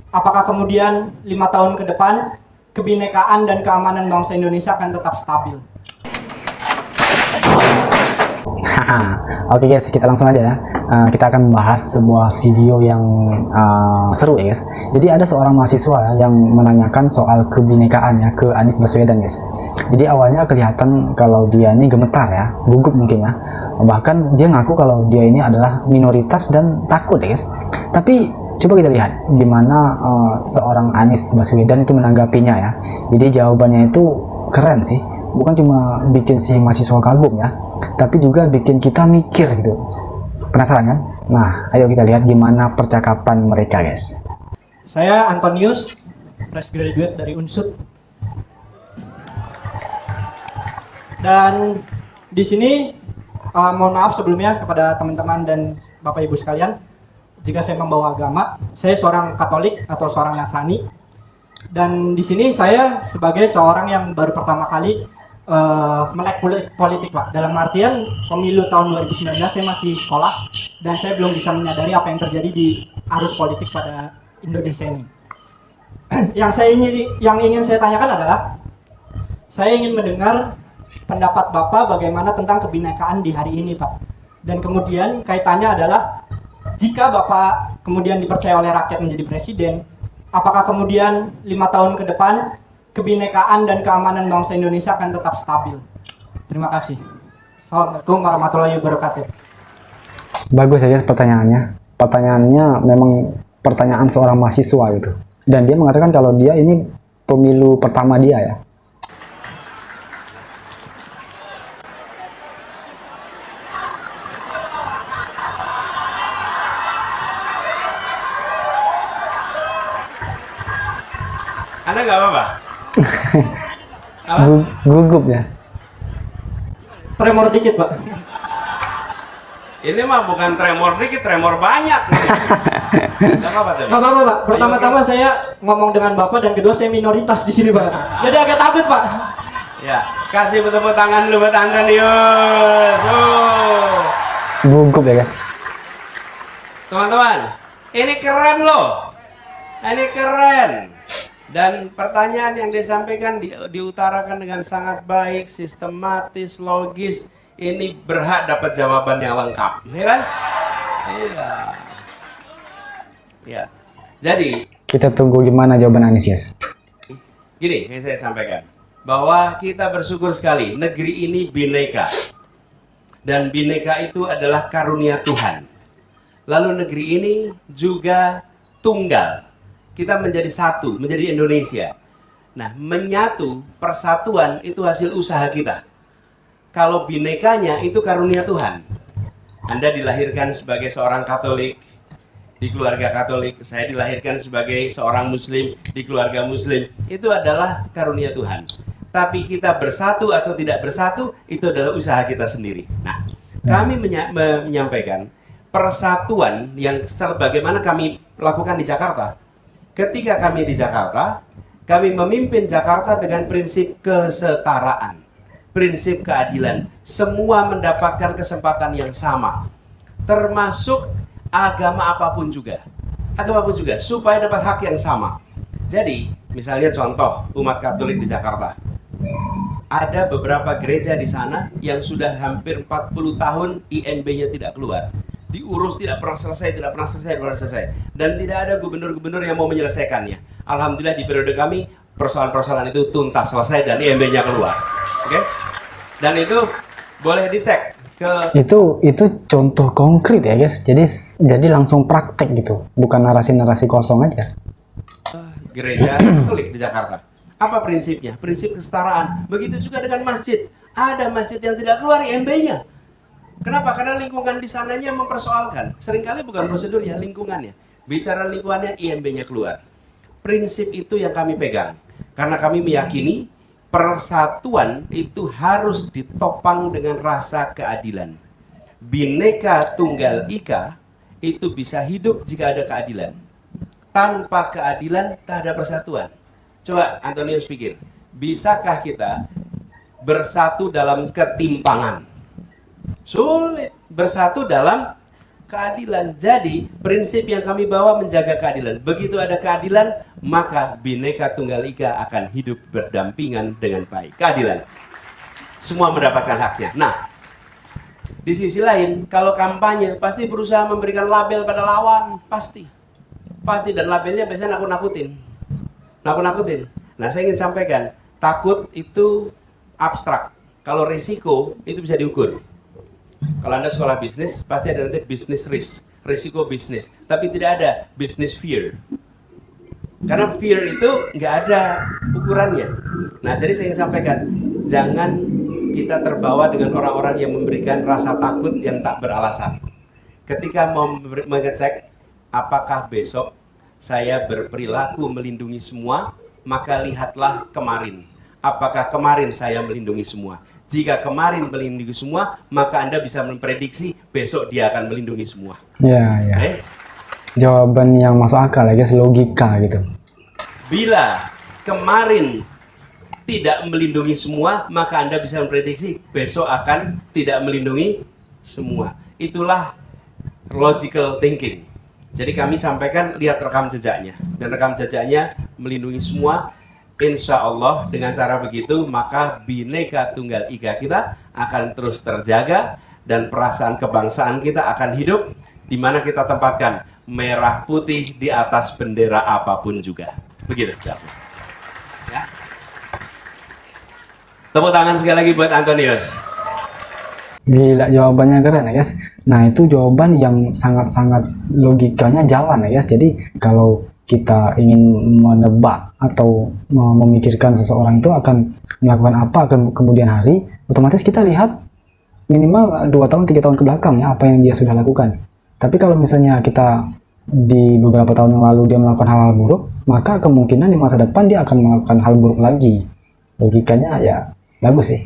Apakah kemudian 5 tahun ke depan kebinekaan dan keamanan bangsa Indonesia akan tetap stabil? Oke guys, kita langsung aja ya. Kita akan membahas sebuah video yang seru ya guys. Jadi ada seorang mahasiswa yang menanyakan soal kebinekaan ya ke Anies Baswedan guys. Jadi awalnya kelihatan kalau dia ini gemetar ya, gugup mungkin ya. Bahkan dia ngaku kalau dia ini adalah minoritas dan takut ya guys. Tapi coba kita lihat gimana seorang Anies Baswedan itu menanggapinya ya. Jadi jawabannya itu keren sih. Bukan cuma bikin si mahasiswa kagum ya, tapi juga bikin kita mikir gitu. Penasaran kan? Nah, ayo kita lihat gimana percakapan mereka guys. Saya Antonius, fresh graduate dari Unsud. Dan di sini mohon maaf sebelumnya kepada teman-teman dan Bapak Ibu sekalian jika saya membawa agama. Saya seorang Katolik atau seorang Nasrani. Dan di sini saya sebagai seorang yang baru pertama kali melek politik Pak. Dalam artian pemilu tahun 2019 saya masih sekolah dan saya belum bisa menyadari apa yang terjadi di arus politik pada Indonesia ini. yang ingin saya tanyakan adalah saya ingin mendengar pendapat Bapak bagaimana tentang kebinekaan di hari ini Pak. Dan kemudian kaitannya adalah jika Bapak kemudian dipercaya oleh rakyat menjadi presiden, apakah kemudian 5 tahun ke depan kebinekaan dan keamanan bangsa Indonesia akan tetap stabil? Terima kasih. Assalamualaikum warahmatullahi wabarakatuh. Bagus ya guys pertanyaannya. Pertanyaannya memang pertanyaan seorang mahasiswa gitu. Dan dia mengatakan kalau dia ini pemilu pertama dia ya. Anda nggak apa-apa? Gugup ya. Tremor dikit Pak. Ini mah bukan tremor dikit, tremor banyak. Gak apa-apa tuh. Nggak apa-apa Pak. Pertama-tama saya ngomong dengan Bapak dan kedua saya minoritas di sini Pak. Jadi agak takut Pak. Ya, kasih tepuk tangan dulu buat Antonius. Gugup ya guys. Teman-teman, ini keren loh. Ini keren. Dan pertanyaan yang disampaikan diutarakan dengan sangat baik, sistematis, logis. Ini berhak dapat jawaban yang lengkap, ya kan? Iya. Ya. Jadi Kita tunggu gimana jawaban Anies guys. gini, yang saya sampaikan bahwa kita bersyukur sekali negeri ini bineka dan bineka itu adalah karunia Tuhan. Lalu negeri ini juga tunggal. Kita menjadi satu, menjadi Indonesia. Nah, menyatu, persatuan itu hasil usaha kita. Kalau binekanya itu karunia Tuhan. Anda dilahirkan sebagai seorang Katolik di keluarga Katolik, saya dilahirkan sebagai seorang Muslim di keluarga Muslim. Itu adalah karunia Tuhan. Tapi kita bersatu atau tidak bersatu itu adalah usaha kita sendiri. Nah, kami menyampaikan persatuan yang sebagaimana kami lakukan di Jakarta. Ketika kami di Jakarta, kami memimpin Jakarta dengan prinsip kesetaraan, prinsip keadilan. Semua mendapatkan kesempatan yang sama, termasuk agama apapun juga. Agama apapun juga, supaya dapat hak yang sama. Jadi, misalnya contoh umat Katolik di Jakarta. Ada beberapa gereja di sana yang sudah hampir 40 tahun IMB-nya tidak keluar. Diurus tidak pernah selesai, tidak pernah selesai. Dan tidak ada gubernur-gubernur yang mau menyelesaikannya. Alhamdulillah di periode kami, persoalan-persoalan itu tuntas selesai dan IMB-nya keluar. Oke? Dan itu boleh dicek ke... Itu contoh konkret ya guys. Jadi langsung praktek gitu. Bukan narasi-narasi kosong aja. gereja Katolik di Jakarta. Apa prinsipnya? Prinsip kesetaraan. Begitu juga dengan masjid. Ada masjid yang tidak keluar IMB-nya. Kenapa? Karena lingkungan di sananya mempersoalkan. Seringkali bukan prosedurnya, lingkungannya. Bicara lingkungannya, IMB-nya keluar. Prinsip itu yang kami pegang. Karena kami meyakini persatuan itu harus ditopang dengan rasa keadilan. Bhinneka Tunggal Ika itu bisa hidup jika ada keadilan. Tanpa keadilan, tak ada persatuan. Coba Antonius pikir, bisakah kita bersatu dalam ketimpangan? Sulit. Bersatu dalam keadilan. Jadi prinsip yang kami bawa menjaga keadilan. Begitu ada keadilan, maka Bhinneka Tunggal Ika akan hidup berdampingan dengan baik. Keadilan, semua mendapatkan haknya. Nah, di sisi lain, kalau kampanye pasti berusaha memberikan label pada lawan, pasti, dan labelnya biasanya nakut-nakutin. Nah, saya ingin sampaikan, takut itu abstrak. Kalau risiko itu bisa diukur. Kalau Anda sekolah bisnis, pasti ada nanti business risk, risiko bisnis. Tapi tidak ada business fear. Karena fear itu nggak ada ukurannya. Nah, jadi saya ingin sampaikan, jangan kita terbawa dengan orang-orang yang memberikan rasa takut yang tak beralasan. Ketika mau mengecek apakah besok saya berperilaku melindungi semua, maka lihatlah kemarin. Apakah kemarin saya melindungi semua? Jika kemarin melindungi semua, maka Anda bisa memprediksi besok dia akan melindungi semua. Ya. Jawaban yang masuk akal ya guys, logika gitu. Bila kemarin tidak melindungi semua, maka Anda bisa memprediksi besok akan tidak melindungi semua. Itulah logical thinking. Jadi kami sampaikan, lihat rekam jejaknya. Dan rekam jejaknya melindungi semua. Insya Allah dengan cara begitu, maka Bhinneka Tunggal Ika kita akan terus terjaga. Dan perasaan kebangsaan kita akan hidup, di mana kita tempatkan merah putih di atas bendera apapun juga. Begitu. Ya. Tepuk tangan sekali lagi buat Antonius. Gila, jawabannya keren ya guys. Nah, itu jawaban yang sangat-sangat logikanya jalan ya guys. Jadi kalau kita ingin menebak atau memikirkan seseorang itu akan melakukan apa kemudian hari, otomatis kita lihat minimal 2 tahun 3 tahun ke belakang ya, apa yang dia sudah lakukan. Tapi kalau misalnya kita di beberapa tahun yang lalu dia melakukan hal-hal buruk, maka kemungkinan di masa depan dia akan melakukan hal buruk lagi. Logikanya ya bagus sih.